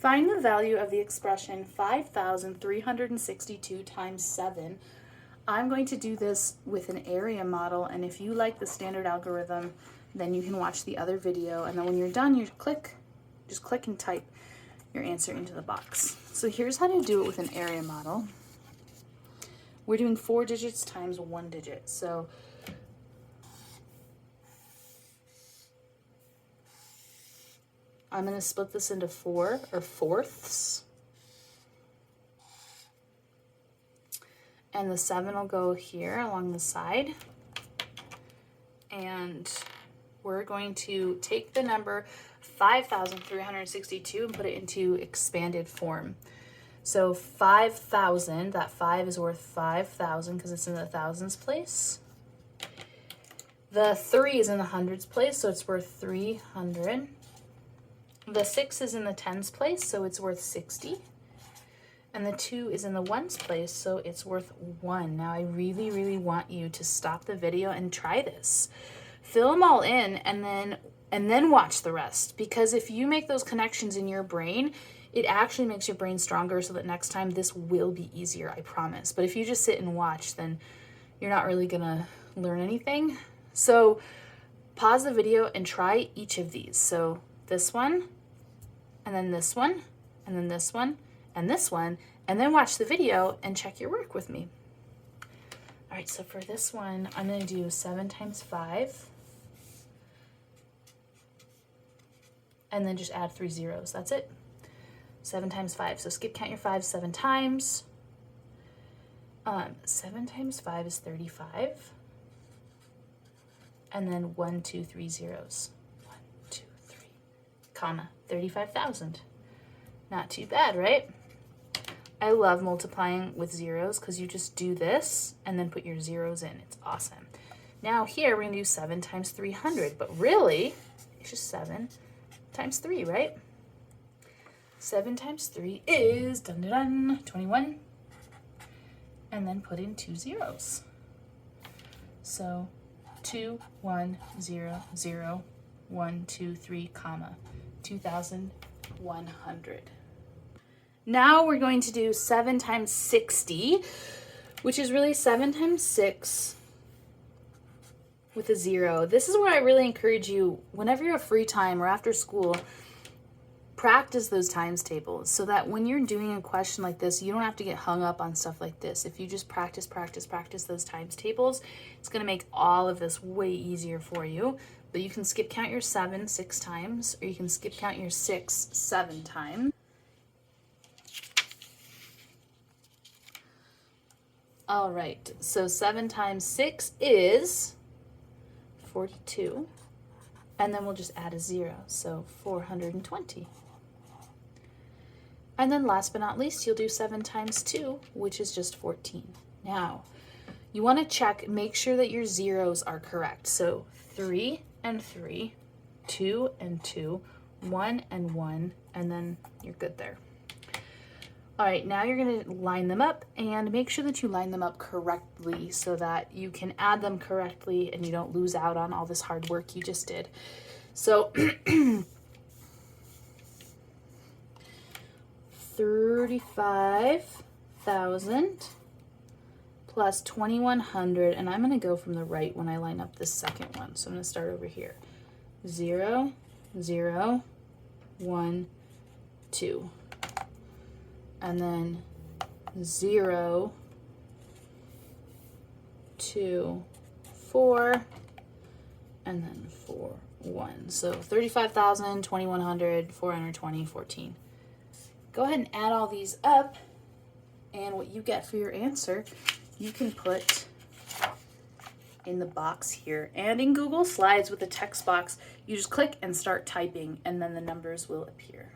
Find the value of the expression 5,362 times 7. I'm going to do this with an area model, and if you like the standard algorithm, then you can watch the other video, and then when you're done, you just click and type your answer into the box. So here's how to do it with an area model. We're doing 4 digits times 1 digit. So I'm going to split this into 4 or fourths. And the 7 will go here along the side. And we're going to take the number 5,362 and put it into expanded form. So 5,000, that 5 is worth 5,000 because it's in the thousands place. The 3 is in the hundreds place, so it's worth 300. The 6 is in the tens place, so it's worth 60. And the 2 is in the ones place, so it's worth 1. Now I really, really want you to stop the video and try this. Fill them all in and then watch the rest. Because if you make those connections in your brain, it actually makes your brain stronger so that next time this will be easier, I promise. But if you just sit and watch, then you're not really gonna learn anything. So pause the video and try each of these. So this one, and then this one, and then this one, and this one, and then watch the video and check your work with me. All right, so for this one, I'm gonna do 7 times 5, and then just add 3 zeros, that's it. 7 times 5, so skip count your 5 7 times. 7 times 5 is 35, and then 1 2 3 zeros. 1 2 3, comma, 35,000. Not too bad, right? I love multiplying with zeros because you just do this and then put your zeros in. It's awesome. Now here we're gonna do 7 times 300, but really it's just 7 times 3, right? 7 times 3 is 21. And then put in 2 zeros. So 2 1 0 0 1 2 3 comma 2,100. Now we're going to do 7 times 60, which is really 7 times 6 with a 0. This is where I really encourage you, whenever you have free time or after school, practice those times tables so that when you're doing a question like this, you don't have to get hung up on stuff like this. If you just practice those times tables, it's going to make all of this way easier for you. But you can skip count your 7 6 times, or you can skip count your 6 7 times. All right, so 7 times 6 is 42, and then we'll just add a 0, so 420. And then last but not least, you'll do 7 times 2, which is just 14. Now, you want to check, make sure that your zeros are correct. So 3 and 3, 2 and 2, 1 and 1, and then you're good there. All right, now you're gonna line them up and make sure that you line them up correctly so that you can add them correctly and you don't lose out on all this hard work you just did. So 35,000 plus 2,100, and I'm gonna go from the right when I line up this second one. So I'm gonna start over here. 0, 0, 1, 2. And then 0, 2, 4, and then 4, 1. So 35,000, 2,100, 420, 14. Go ahead and add all these up, and what you get for your answer, you can put in the box here. And in Google Slides with the text box, you just click and start typing, and then the numbers will appear.